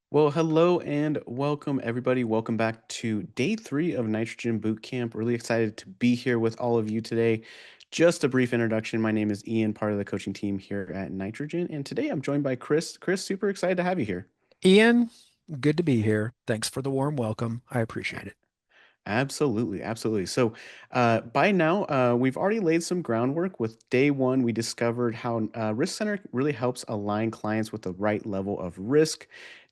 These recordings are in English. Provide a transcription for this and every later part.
Well, hello and welcome, everybody. Welcome back to day 3 of Nitrogen Bootcamp. Really excited to be here with all of you today. Just a brief introduction. My name is Ian, part of the coaching team here at Nitrogen. And today I'm joined by Chris. Chris, super excited to have you here. Ian, good to be here. Thanks for the warm welcome. I appreciate it. Absolutely, absolutely. So, by now, we've already laid some groundwork. With day 1, we discovered how Risk Center really helps align clients with the right level of risk.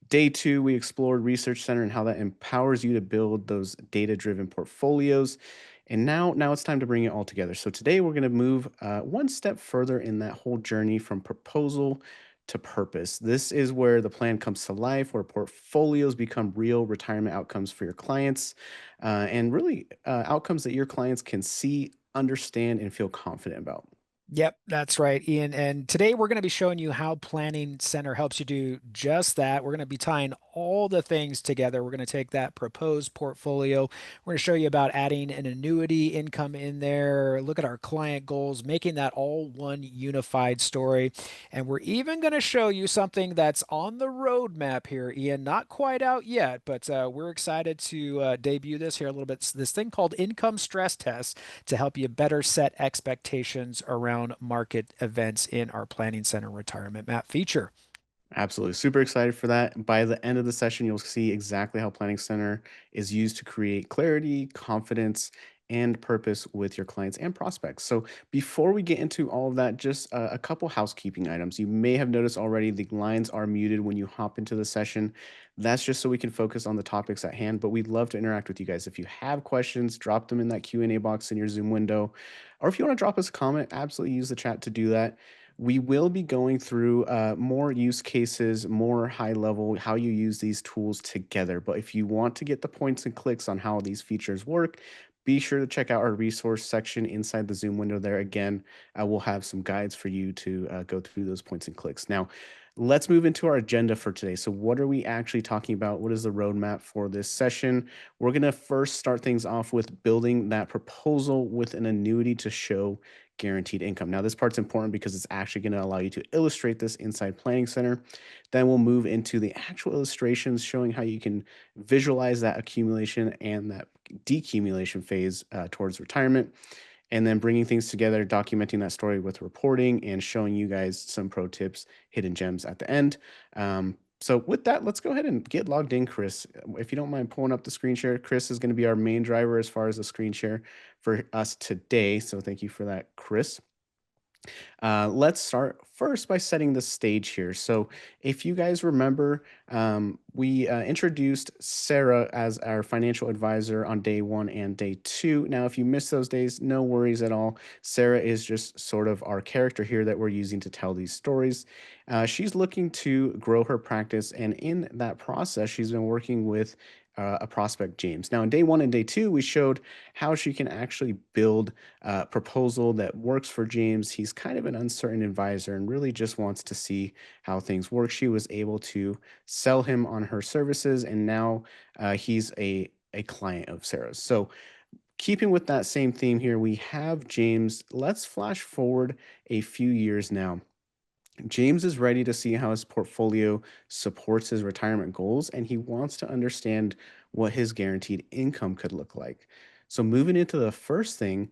Day 2, we explored Research Center and how that empowers you to build those data-driven portfolios. And now it's time to bring it all together. So today we're going to move one step further in that whole journey from proposal to purpose. This is where the plan comes to life, where portfolios become real retirement outcomes for your clients, and really outcomes that your clients can see, understand, and feel confident about. Yep, that's right, Ian. And today we're going to be showing you how Planning Center helps you do just that. We're going to be tying all the things together. We're going to take that proposed portfolio. We're going to show you about adding an annuity income in there, look at our client goals, making that all one unified story. And we're even going to show you something that's on the roadmap here, Ian. Not quite out yet, but we're excited to debut this here a little bit. This thing called income stress test to help you better set expectations around market events in our Planning Center retirement map feature. Absolutely. Super excited for that. By the end of the session, you'll see exactly how Planning Center is used to create clarity, confidence, and purpose with your clients and prospects. So, before we get into all of that, just a couple housekeeping items. You may have noticed already the lines are muted when you hop into the session. That's just so we can focus on the topics at hand, but we'd love to interact with you guys. If you have questions, drop them in that Q&A box in your Zoom window. Or if you want to drop us a comment, absolutely use the chat to do that. We will be going through more use cases, more high level, how you use these tools together. But if you want to get the points and clicks on how these features work, be sure to check out our resource section inside the Zoom window there. Again, we'll have some guides for you to go through those points and clicks. Now, let's move into our agenda for today. So, what are we actually talking about? What is the roadmap for this session? We're going to first start things off with building that proposal with an annuity to show guaranteed income. Now, this part's important because it's actually going to allow you to illustrate this inside Planning Center. Then we'll move into the actual illustrations showing how you can visualize that accumulation and that decumulation phase towards retirement. And then bringing things together, documenting that story with reporting and showing you guys some pro tips, hidden gems at the end. So with that, let's go ahead and get logged in, Chris. If you don't mind pulling up the screen share, Chris is going to be our main driver as far as the screen share for us today. So thank you for that, Chris. Let's start first by setting the stage here. So, if you guys remember, we introduced Sarah as our financial advisor on day one and day two. Now, if you missed those days, no worries at all. Sarah is just sort of our character here that we're using to tell these stories. She's looking to grow her practice, and in that process, she's been working with a prospect, James. Now, in day one and day two, we showed how she can actually build proposal that works for James. He's kind of an uncertain advisor and really just wants to see how things work. She was able to sell him on her services, and now he's a client of Sarah's. So, keeping with that same theme here, we have James. Let's flash forward a few years now. James is ready to see how his portfolio supports his retirement goals, and he wants to understand what his guaranteed income could look like. So, moving into the first thing,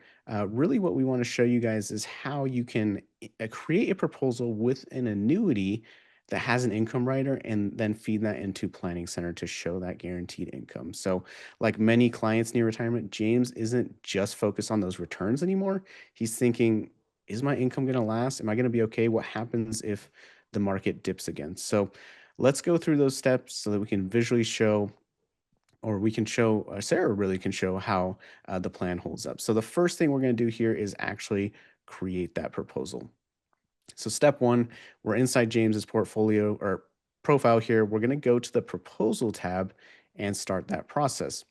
really what we want to show you guys is how you can create a proposal with an annuity that has an income rider and then feed that into Planning Center to show that guaranteed income. So, like many clients near retirement, James isn't just focused on those returns anymore. He's thinking, is my income going to last? Am I going to be okay? What happens if the market dips again? So let's go through those steps so that we can visually show, or we can show, Sarah really can show how the plan holds up. So the first thing we're going to do here is actually create that proposal. So step one, we're inside James's portfolio or profile here. We're going to go to the proposal tab and start that process.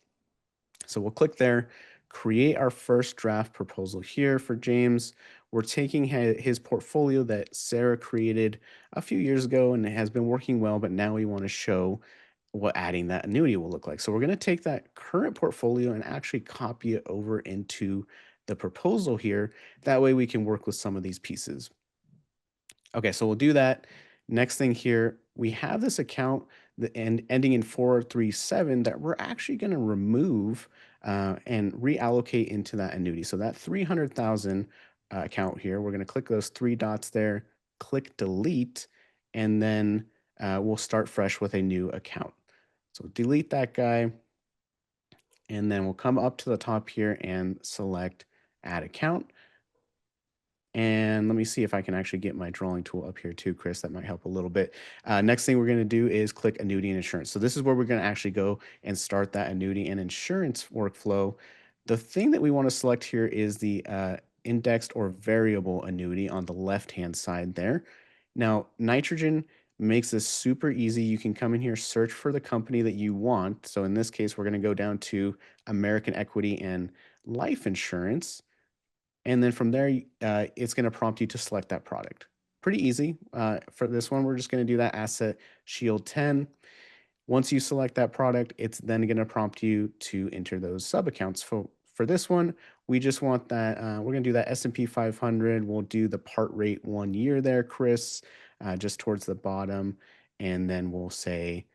So we'll click there, create our first draft proposal here for James. We're taking his portfolio that Sarah created a few years ago and it has been working well, but now we want to show what adding that annuity will look like. So we're going to take that current portfolio and actually copy it over into the proposal here. That way we can work with some of these pieces. Okay, so we'll do that. Next thing here, we have this account ending in 437 that we're actually going to remove and reallocate into that annuity. So that 300,000 account here, we're going to click those three dots there, click delete, and then we'll start fresh with a new account. So delete that guy, and then we'll come up to the top here and select add account. And let me see if I can actually get my drawing tool up here too, Chris. That might help a little bit. Next thing we're going to do is click annuity and insurance. So this is where we're going to actually go and start that annuity and insurance workflow. The thing that we want to select here is the indexed or variable annuity on the left-hand side there. Now, nitrogen makes this super easy. You can come in here, search for the company that you want. So in this case, we're going to go down to American Equity and Life Insurance. And then from there, it's going to prompt you to select that product. Pretty easy. For this one, we're just going to do that Asset Shield 10. Once you select that product, it's then going to prompt you to enter those sub accounts. For this one, we just want that. We're going to do that S&P 500. We'll do the part rate 1 year there, Chris, just towards the bottom. And then we'll say,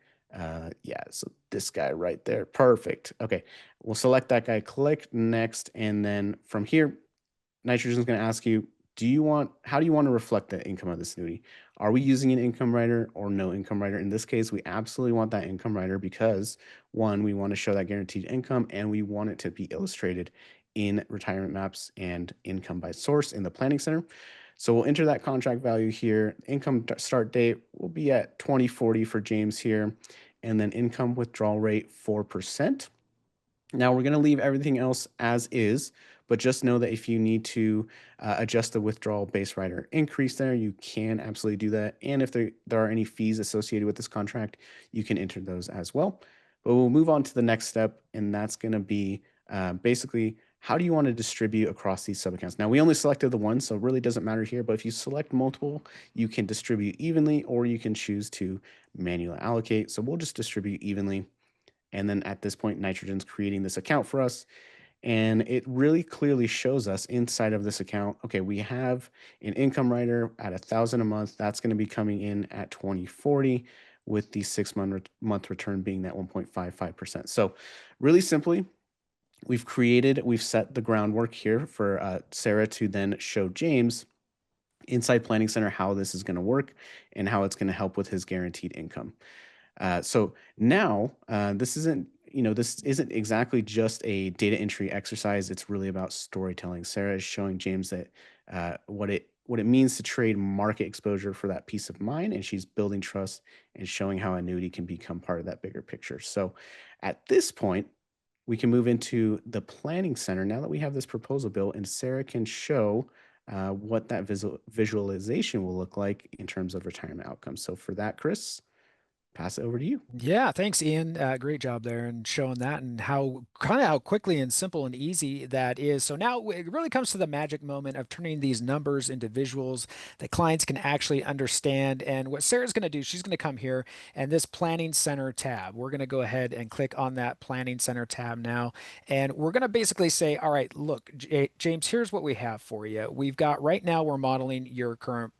yeah, so this guy right there. Perfect. Okay. We'll select that guy, click next. And then from here, nitrogen is going to ask you, how do you want to reflect the income of this annuity? Are we using an income rider or no income rider? In this case, we absolutely want that income rider because one, we want to show that guaranteed income and we want it to be illustrated in retirement maps and income by source in the planning center. So we'll enter that contract value here. Income start date will be at 2040 for James here. And then income withdrawal rate 4%. Now we're going to leave everything else as is, but just know that if you need to adjust the withdrawal base rider increase there, you can absolutely do that. And if there are any fees associated with this contract, you can enter those as well. But we'll move on to the next step, and that's going to be basically how do you want to distribute across these subaccounts? Now we only selected the one, so it really doesn't matter here. But if you select multiple, you can distribute evenly, or you can choose to manually allocate. So we'll just distribute evenly. And then at this point, nitrogen's creating this account for us. And it really clearly shows us inside of this account, okay, we have an income rider at 1,000 a month. That's going to be coming in at 2040 with the 6 month return being that 1.55%. So really simply, we've set the groundwork here for Sarah to then show James inside Planning Center how this is going to work and how it's going to help with his guaranteed income. So now this isn't exactly just a data entry exercise. It's really about storytelling. Sarah is showing James that what it means to trade market exposure for that peace of mind. And she's building trust and showing how annuity can become part of that bigger picture. So at this point, we can move into the planning center now that we have this proposal built, and Sarah can show what that visualization will look like in terms of retirement outcomes. So for that, Chris, pass it over to you. Yeah, thanks, Ian. Great job there and showing that and how kind of how quickly and simple and easy that is. So now it really comes to the magic moment of turning these numbers into visuals that clients can actually understand. And what Sarah's going to do, she's going to come here and this Planning Center tab. We're going to go ahead and click on that Planning Center tab now. And we're going to basically say, all right, look, James, here's what we have for you. We've got right now, we're modeling your current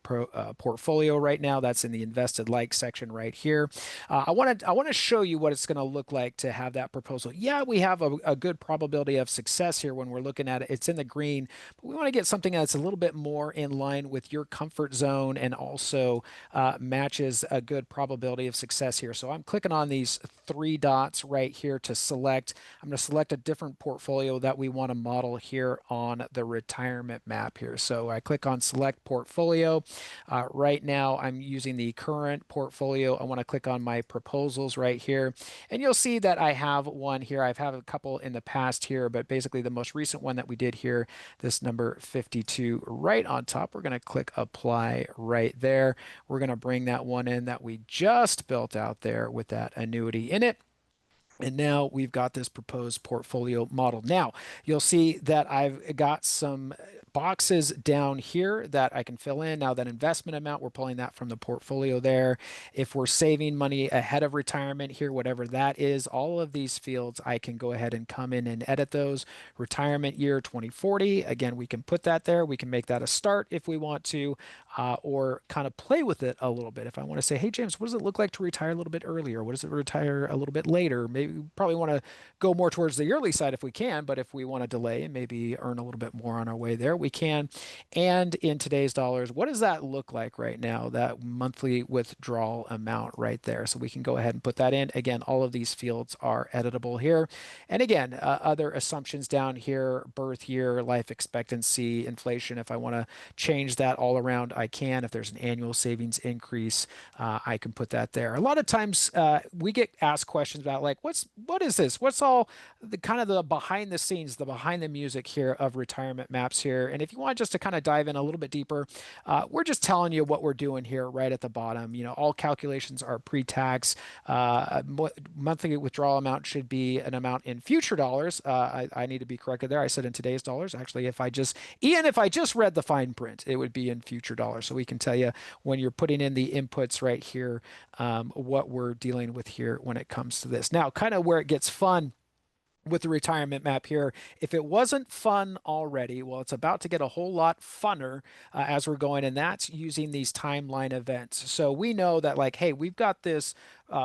portfolio right now. That's in the invested like section right here. I want to show you what it's going to look like to have that proposal. Yeah, we have a good probability of success here when we're looking at it. It's in the green, but we want to get something that's a little bit more in line with your comfort zone and also matches a good probability of success here. So I'm clicking on these three dots right here to select. I'm going to select a different portfolio that we want to model here on the retirement map here. So I click on select portfolio. Right now, I'm using the current portfolio. I want to click on my proposals right here. And you'll see that I have one here. I've had a couple in the past here, but basically the most recent one that we did here, this number 52 right on top, we're going to click apply right there. We're going to bring that one in that we just built out there with that annuity in it. And now we've got this proposed portfolio model. Now you'll see that I've got some boxes down here that I can fill in. Now that investment amount, we're pulling that from the portfolio there. If we're saving money ahead of retirement here, whatever that is, all of these fields, I can go ahead and come in and edit those. Retirement year 2040, again, we can put that there. We can make that a start if we want to, or kind of play with it a little bit. If I want to say, hey, James, what does it look like to retire a little bit earlier? What does it retire a little bit later? Maybe we probably want to go more towards the yearly side if we can, but if we want to delay and maybe earn a little bit more on our way there, we can. And in today's dollars, what does that look like right now? That monthly withdrawal amount right there. So we can go ahead and put that in. Again, all of these fields are editable here. And again, other assumptions down here, birth year, life expectancy, inflation. If I want to change that all around, I can. If there's an annual savings increase, I can put that there. A lot of times we get asked questions about like, what is this? What's all the kind of the behind the scenes, the behind the music here of retirement maps here? And if you want just to kind of dive in a little bit deeper, we're just telling you what we're doing here right at the bottom. You know, all calculations are pre-tax. Monthly withdrawal amount should be an amount in future dollars. I need to be corrected there. I said in today's dollars. Actually, if I just read the fine print, it would be in future dollars. So we can tell you when you're putting in the inputs right here, what we're dealing with here when it comes to this. Now, kind of where it gets fun with the retirement map here. If it wasn't fun already, well, it's about to get a whole lot funner as we're going, and that's using these timeline events. So we know that, like, hey, we've got this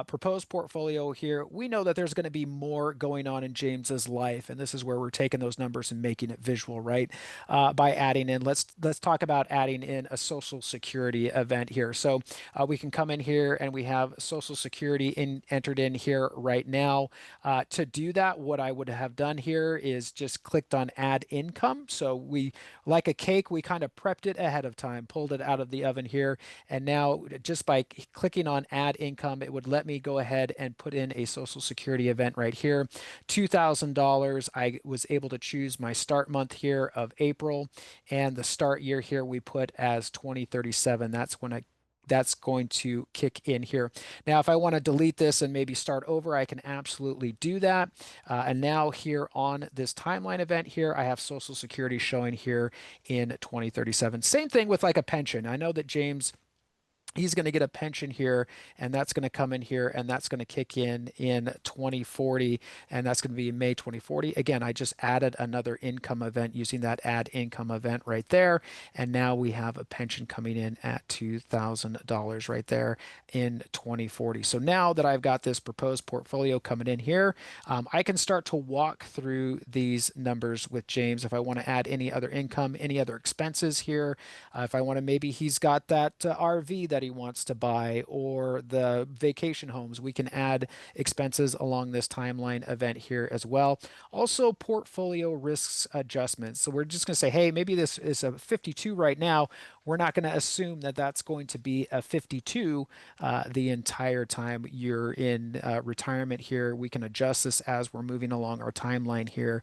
proposed portfolio here. We know that there's going to be more going on in James's life, and this is where we're taking those numbers and making it visual, right? By adding in, let's talk about adding in a Social Security event here. So we can come in here and we have Social Security entered in here right now. To do that, what I would have done here is just clicked on add income. So we, like a cake, we kind of prepped it ahead of time, pulled it out of the oven here. And now just by clicking on add income, it would let me go ahead and put in a Social Security event right here. $2,000. I was able to choose my start month here of April, and the start year here we put as 2037. That's going to kick in here. Now, if I want to delete this and maybe start over, I can absolutely do that. And now here on this timeline event here, I have Social Security showing here in 2037. Same thing with like a pension. I know that James, he's going to get a pension here, and that's going to come in here, and that's going to kick in 2040, and that's going to be May 2040. Again, I just added another income event using that add income event right there, and now we have a pension coming in at $2,000 right there in 2040. So now that I've got this proposed portfolio coming in here, I can start to walk through these numbers with James. If I want to add any other income, any other expenses here, if I want to, maybe he's got that RV that he wants to buy, or the vacation homes. We can add expenses along this timeline event here as well. Also, portfolio risks adjustments. So we're just going to say, hey, maybe this is a 52 right now. We're not going to assume that that's going to be a 52 the entire time you're in retirement here. We can adjust this as we're moving along our timeline here.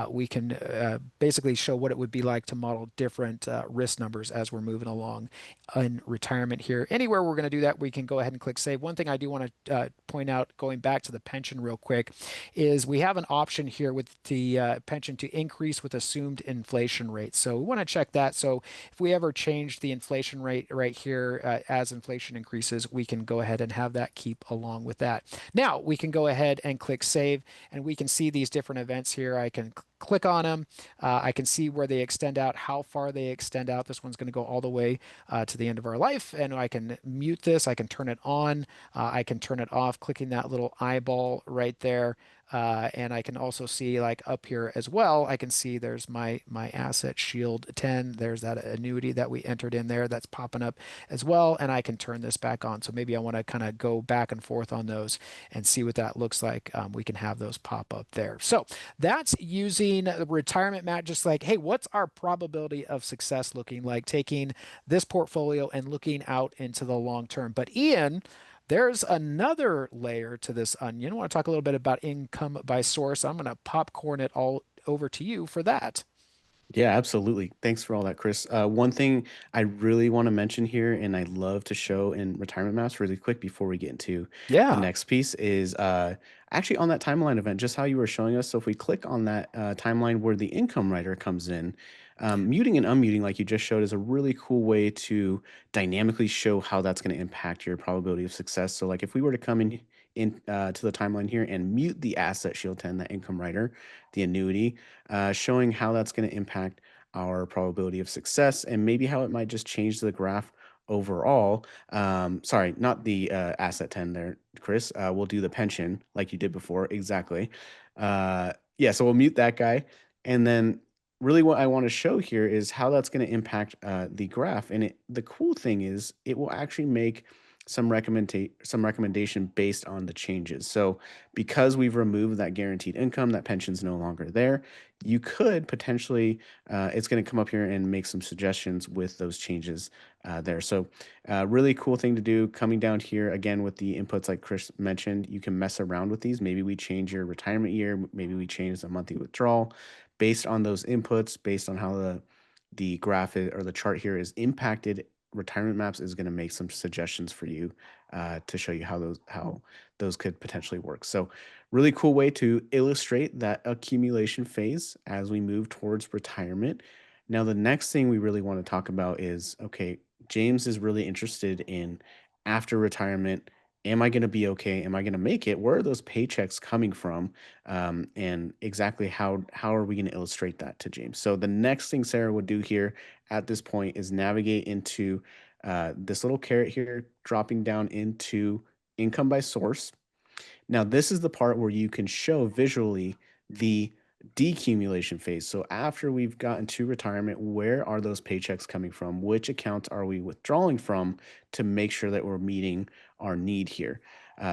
We can basically show what it would be like to model different risk numbers as we're moving along in retirement here. Anywhere we're going to do that, we can go ahead and click save. One thing I do want to point out, going back to the pension real quick, is we have an option here with the pension to increase with assumed inflation rate. So we want to check that. So if we ever change the inflation rate right here as inflation increases, we can go ahead and have that keep along with that. Now we can go ahead and click save, and we can see these different events here. I can click on them. I can see where they extend out, how far they extend out. This one's going to go all the way to the end of our life, and I can mute this. I can turn it on. I can turn it off, clicking that little eyeball right there. And I can also see, like, up here as well, I can see there's my asset shield 10. There's that annuity that we entered in there that's popping up as well. And I can turn this back on. So maybe I want to kind of go back and forth on those and see what that looks like. We can have those pop up there. So that's using the retirement mat, just like, hey, what's our probability of success looking like taking this portfolio and looking out into the long term? But Ian, there's another layer to this onion. I want to talk a little bit about income by source. I'm going to popcorn it all over to you for that. Yeah, absolutely. Thanks for all that, Chris. One thing I really want to mention here, and I love to show in retirement maps really quick before we get into the Yeah. next piece, is actually on that timeline event, just how you were showing us. So if we click on that timeline where the income writer comes in, muting and unmuting, like you just showed, is a really cool way to dynamically show how that's going to impact your probability of success. So, like if we were to come in to the timeline here and mute the asset shield 10, that income writer, the annuity, showing how that's going to impact our probability of success and maybe how it might just change the graph overall. Sorry, not the asset 10 there, Chris. We'll do the pension like you did before. Exactly. Yeah, so we'll mute that guy. And then really what I want to show here is how that's going to impact the graph. And the cool thing is it will actually make some recommendation based on the changes. So because we've removed that guaranteed income, that pension's no longer there, you could potentially, it's going to come up here and make some suggestions with those changes there. So, really cool thing to do. Coming down here again with the inputs, like Chris mentioned, you can mess around with these. Maybe we change your retirement year, maybe we change the monthly withdrawal based on those inputs, based on how the graph or the chart here is impacted. Retirement maps is going to make some suggestions for you to show you how those could potentially work. So really cool way to illustrate that accumulation phase as we move towards retirement. Now, the next thing we really want to talk about is, okay, James is really interested in after retirement. Am I going to be okay? Am I going to make it? Where are those paychecks coming from? And exactly how are we going to illustrate that to James? So the next thing Sarah would do here at this point is navigate into this little caret here, dropping down into income by source. Now, this is the part where you can show visually the decumulation phase. So after we've gotten to retirement, where are those paychecks coming from? Which accounts are we withdrawing from to make sure that we're meeting our need here?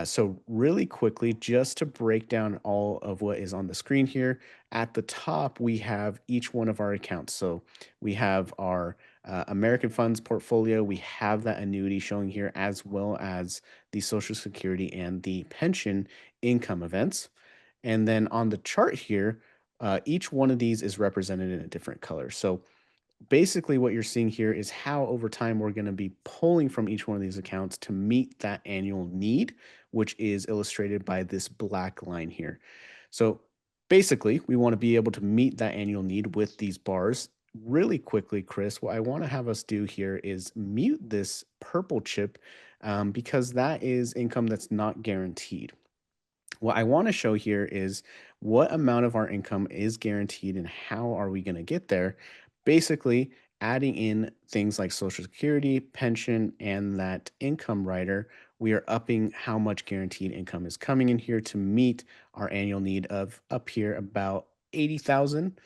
So really quickly, just to break down all of what is on the screen here, at the top, we have each one of our accounts. So we have our American funds portfolio. We have that annuity showing here, as well as the Social Security and the pension income events. And then on the chart here, each one of these is represented in a different color. So basically, what you're seeing here is how over time we're going to be pulling from each one of these accounts to meet that annual need, which is illustrated by this black line here. So basically, we want to be able to meet that annual need with these bars. Really quickly, Chris, what I want to have us do here is mute this purple chip because that is income that's not guaranteed. What I want to show here is what amount of our income is guaranteed and how are we going to get there. Basically, adding in things like Social Security, pension, and that income rider, we are upping how much guaranteed income is coming in here to meet our annual need of up here about 80,000.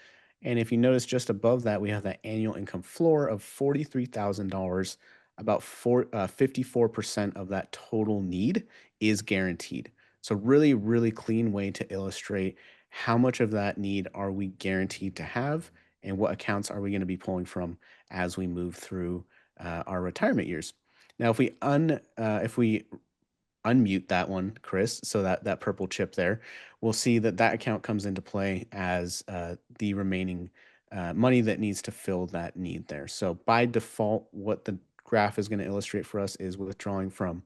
And if you notice just above that, we have that annual income floor of $43,000 about 54% of that total need is guaranteed. So really, really clean way to illustrate how much of that need are we guaranteed to have and what accounts are we going to be pulling from as we move through our retirement years. Now, if we unmute that one, Chris, so that purple chip there, we'll see that that account comes into play as the remaining money that needs to fill that need there. So by default, what the graph is going to illustrate for us is withdrawing from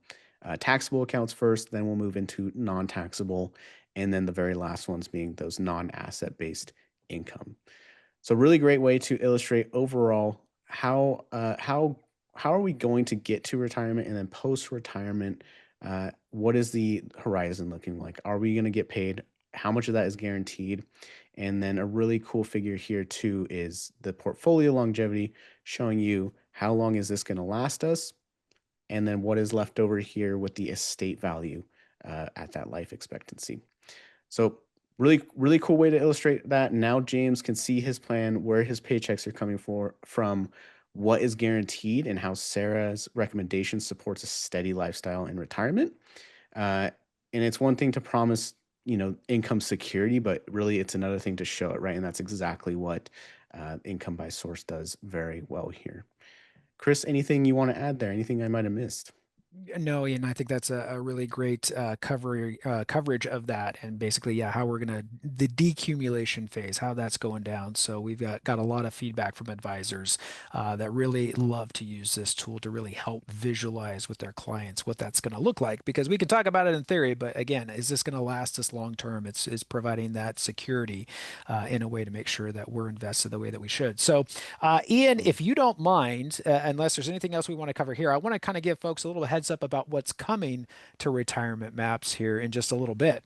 taxable accounts first, then we'll move into non-taxable, and then the very last ones being those non-asset based income. So really great way to illustrate overall how are we going to get to retirement and then post retirement. What is the horizon looking like? Are we going to get paid? How much of that is guaranteed? And then a really cool figure here too is the portfolio longevity, showing you how long is this going to last us, and then what is left over here with the estate value at that life expectancy. So really, really cool way to illustrate that. Now James can see his plan, where his paychecks are coming from, what is guaranteed, and how Sarah's recommendation supports a steady lifestyle in retirement. Uh, and it's one thing to promise, income security, but really it's another thing to show it, right? And that's exactly what income by source does very well here. Chris, anything you want to add there? Anything I might have missed? No, and I think that's a really great coverage of that, and basically, yeah, how we're gonna the decumulation phase, how that's going down. So we've got a lot of feedback from advisors that really love to use this tool to really help visualize with their clients what that's going to look like. Because we can talk about it in theory, but again, is this going to last us long term? It's providing that security in a way to make sure that we're invested the way that we should. So Ian, if you don't mind, unless there's anything else we want to cover here, I want to kind of give folks a little heads up about what's coming to retirement maps here in just a little bit.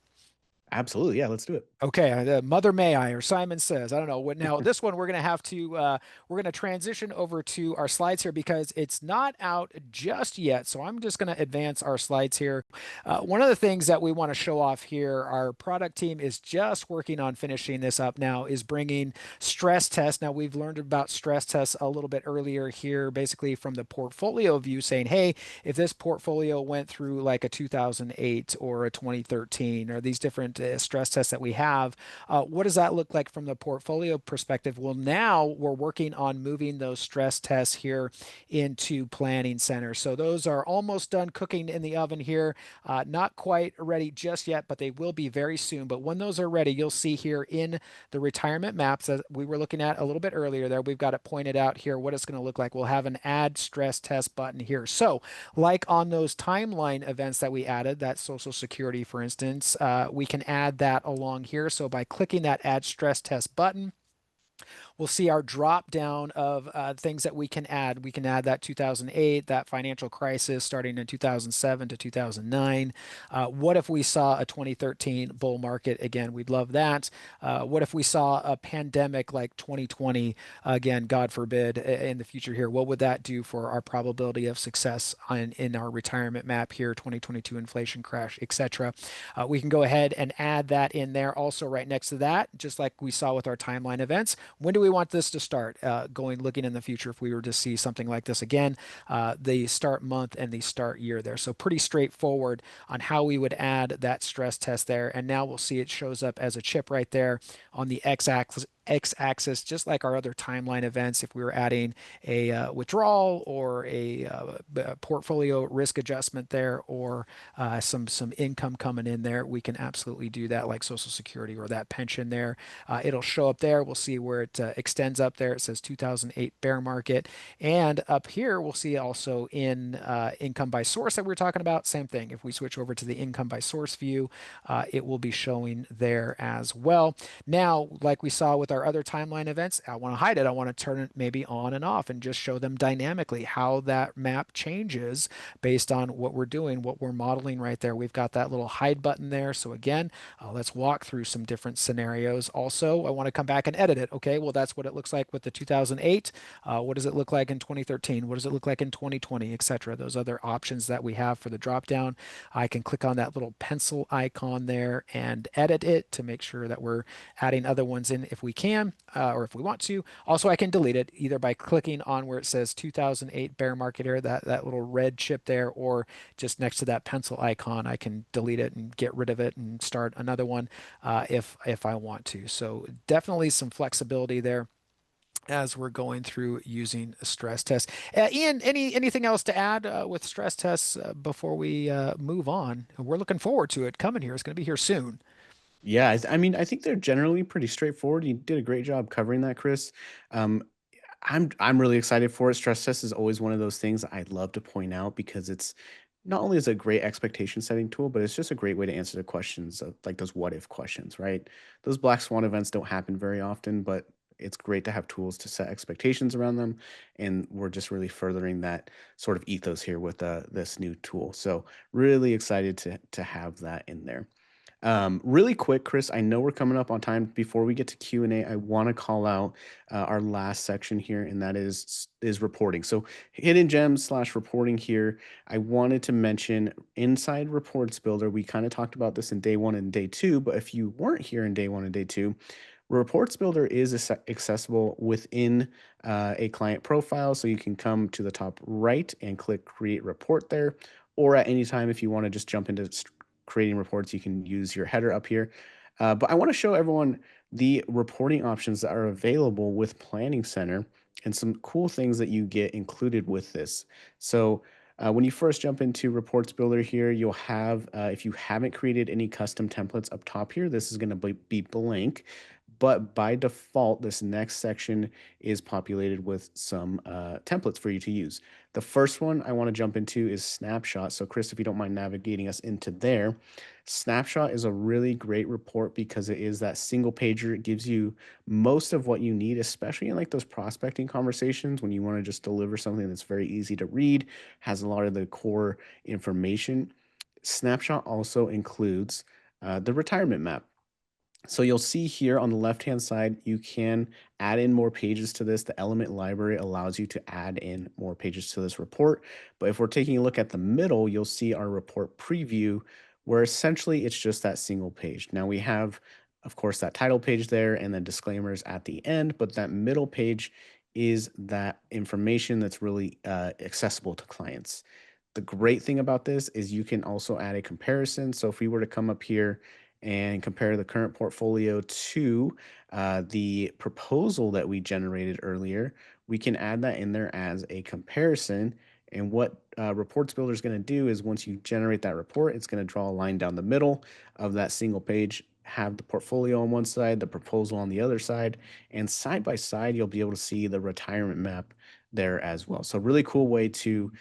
Absolutely. Yeah, let's do it. Okay, Mother May I or Simon Says. I don't know what now. This one we're gonna have to we're gonna transition over to our slides here because it's not out just yet. So I'm just gonna advance our slides here. One of the things that we want to show off here, our product team is just working on finishing this up now, is bringing stress tests. Now we've learned about stress tests a little bit earlier here, basically from the portfolio view, saying, hey, if this portfolio went through like a 2008 or a 2013 or these different stress tests that we have, what does that look like from the portfolio perspective? Well, now we're working on moving those stress tests here into Planning Center. So those are almost done cooking in the oven here. Not quite ready just yet, but they will be very soon. But when those are ready, you'll see here in the retirement maps that we were looking at a little bit earlier there, we've got it pointed out here what it's going to look like. We'll have an add stress test button here. So like on those timeline events that we added, that Social Security, for instance, we can add that along here. So by clicking that add stress test button, we'll see our drop down of things that we can add. We can add that 2008, that financial crisis starting in 2007 to 2009. What if we saw a 2013 bull market? Again, we'd love that. What if we saw a pandemic like 2020? Again, God forbid, in the future here, what would that do for our probability of success in our retirement map here, 2022 inflation crash, etc. We can go ahead and add that in there also right next to that, just like we saw with our timeline events. When do we want this to start? Looking in the future, if we were to see something like this again, the start month and the start year there. So pretty straightforward on how we would add that stress test there. And now we'll see it shows up as a chip right there on the x-axis, just like our other timeline events. If we were adding a withdrawal or a portfolio risk adjustment there, or some income coming in there, we can absolutely do that, like Social Security or that pension there. It'll show up there. We'll see where it extends up there. It says 2008 bear market, and up here we'll see also in income by source that we are talking about. Same thing. If we switch over to the income by source view, it will be showing there as well. Now, like we saw with our other timeline events, I want to hide it. I want to turn it maybe on and off and just show them dynamically how that map changes based on what we're doing, what we're modeling right there. We've got that little hide button there. So again, let's walk through some different scenarios. Also, I want to come back and edit it. Okay, well, that's what it looks like with the 2008. What does it look like in 2013? What does it look like in 2020, etc.? Those other options that we have for the drop down. I can click on that little pencil icon there and edit it to make sure that we're adding other ones in if we can, or if we want to. Also, I can delete it either by clicking on where it says 2008 bear market area, that little red chip there, or just next to that pencil icon, I can delete it and get rid of it and start another one if I want to. So definitely some flexibility there as we're going through using stress tests. Ian, anything else to add with stress tests before we move on? We're looking forward to it coming here. It's going to be here soon. Yeah, I mean, I think they're generally pretty straightforward. You did a great job covering that, Chris. Um, I'm really excited for it. Stress test is always one of those things I'd love to point out because it's not only is it a great expectation setting tool, but it's just a great way to answer the questions of like those what if questions, right? Those black swan events don't happen very often, but it's great to have tools to set expectations around them, and we're just really furthering that sort of ethos here with this new tool. So really excited to have that in there. Really quick, Chris, I know we're coming up on time. Before we get to Q&A, I want to call out our last section here, and that is reporting. So hidden gems slash reporting here. I wanted to mention inside Reports Builder. We kind of talked about this in day one and day two, but if you weren't here in day one and day two, Reports Builder is accessible within a client profile. So you can come to the top right and click Create Report there. Or at any time, if you want to just jump into creating reports, you can use your header up here. But I want to show everyone the reporting options that are available with Planning Center and some cool things that you get included with this. So when you first jump into Reports Builder here, you'll have, if you haven't created any custom templates up top here, this is going to be blank. But by default, this next section is populated with some templates for you to use. The first one I want to jump into is Snapshot. So, Chris, if you don't mind navigating us into there, Snapshot is a really great report because it is that single pager. It gives you most of what you need, especially in like those prospecting conversations when you want to just deliver something that's very easy to read, has a lot of the core information. Snapshot also includes the retirement map. So you'll see here on the left-hand side, you can add in more pages to this. The element library allows you to add in more pages to this report. But if we're taking a look at the middle, you'll see our report preview, where essentially it's just that single page. Now we have, of course, that title page there and then disclaimers at the end, but that middle page is that information that's really accessible to clients. The great thing about this is you can also add a comparison. So if we were to come up here and compare the current portfolio to the proposal that we generated earlier, we can add that in there as a comparison. And what Reports Builder is going to do is once you generate that report, it's going to draw a line down the middle of that single page, have the portfolio on one side, the proposal on the other side, and side by side, you'll be able to see the retirement map there as well. So really cool way to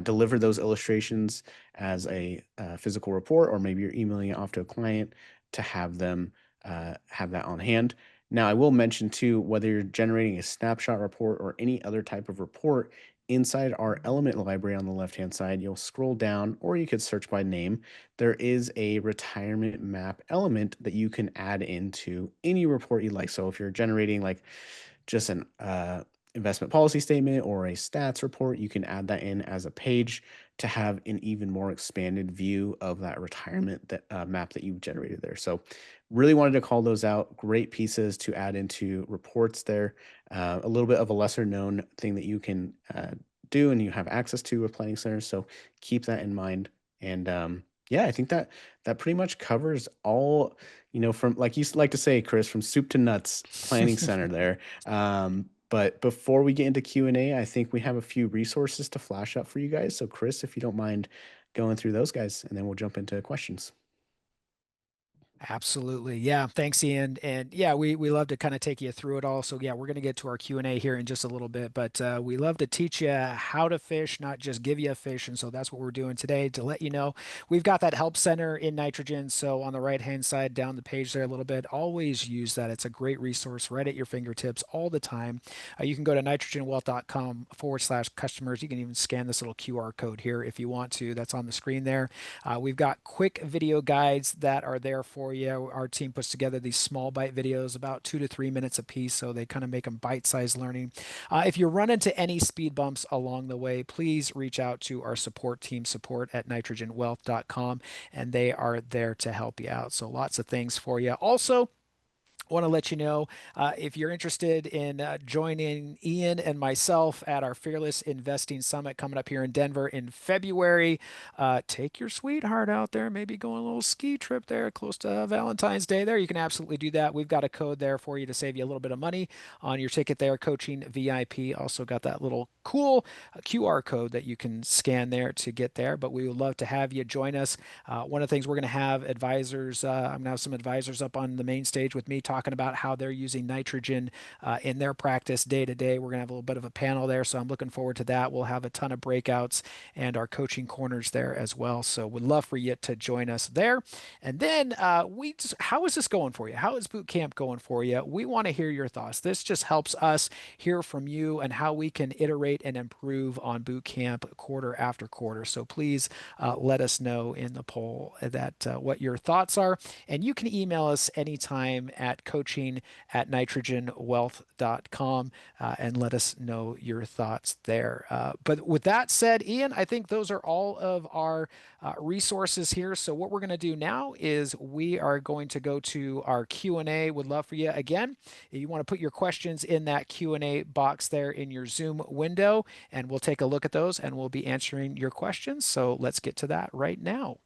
deliver those illustrations as a physical report, or maybe you're emailing it off to a client to have them have that on hand. Now, I will mention too, whether you're generating a snapshot report or any other type of report, inside our element library on the left-hand side, you'll scroll down, or you could search by name. There is a retirement map element that you can add into any report you like. So if you're generating like just an investment policy statement or a stats report, you can add that in as a page to have an even more expanded view of that retirement map that you've generated there. So really wanted to call those out. Great pieces to add into reports there. A little bit of a lesser known thing that you can do and you have access to with Planning Center. So keep that in mind. And yeah, I think that pretty much covers all, from like you like to say, Chris, from soup to nuts, Planning Center there. But before we get into Q&A, I think we have a few resources to flash up for you guys. So Chris, if you don't mind going through those guys, and then we'll jump into questions. Absolutely. Yeah. Thanks, Ian. And yeah, we love to kind of take you through it all. So yeah, we're going to get to our Q&A here in just a little bit, but we love to teach you how to fish, not just give you a fish. And so that's what we're doing today to let you know. We've got that help center in nitrogen. So on the right-hand side down the page there a little bit, always use that. It's a great resource right at your fingertips all the time. You can go to nitrogenwealth.com/customers. You can even scan this little QR code here if you want to. That's on the screen there. We've got quick video guides that are there for for you. Our team puts together these small bite videos, about 2 to 3 minutes a piece, so they kind of make them bite-sized learning. If you run into any speed bumps along the way, please reach out to our support team, support@nitrogenwealth.com, and they are there to help you out. So lots of things for you. Also, want to let you know if you're interested in joining Ian and myself at our Fearless Investing Summit coming up here in Denver in February. Take your sweetheart out there, maybe go on a little ski trip there close to Valentine's Day there. You can absolutely do that. We've got a code there for you to save you a little bit of money on your ticket there, Coaching VIP. Also got that little cool QR code that you can scan there to get there. But we would love to have you join us. One of the things we're going to have advisors, I'm going to have some advisors up on the main stage with me talking about how they're using nitrogen in their practice day to day. We're going to have a little bit of a panel there, so I'm looking forward to that. We'll have a ton of breakouts and our coaching corners there as well. So we'd love for you to join us there. And then how is this going for you? How is boot camp going for you? We want to hear your thoughts. This just helps us hear from you and how we can iterate and improve on boot camp quarter after quarter. So please let us know in the poll that what your thoughts are. And you can email us anytime at coaching@nitrogenwealth.com and let us know your thoughts there. But with that said, Ian, I think those are all of our resources here. So what we're going to do now is we are going to go to our Q&A. Would love for you again. If you want to put your questions in that Q&A box there in your Zoom window, and we'll take a look at those and we'll be answering your questions. So let's get to that right now.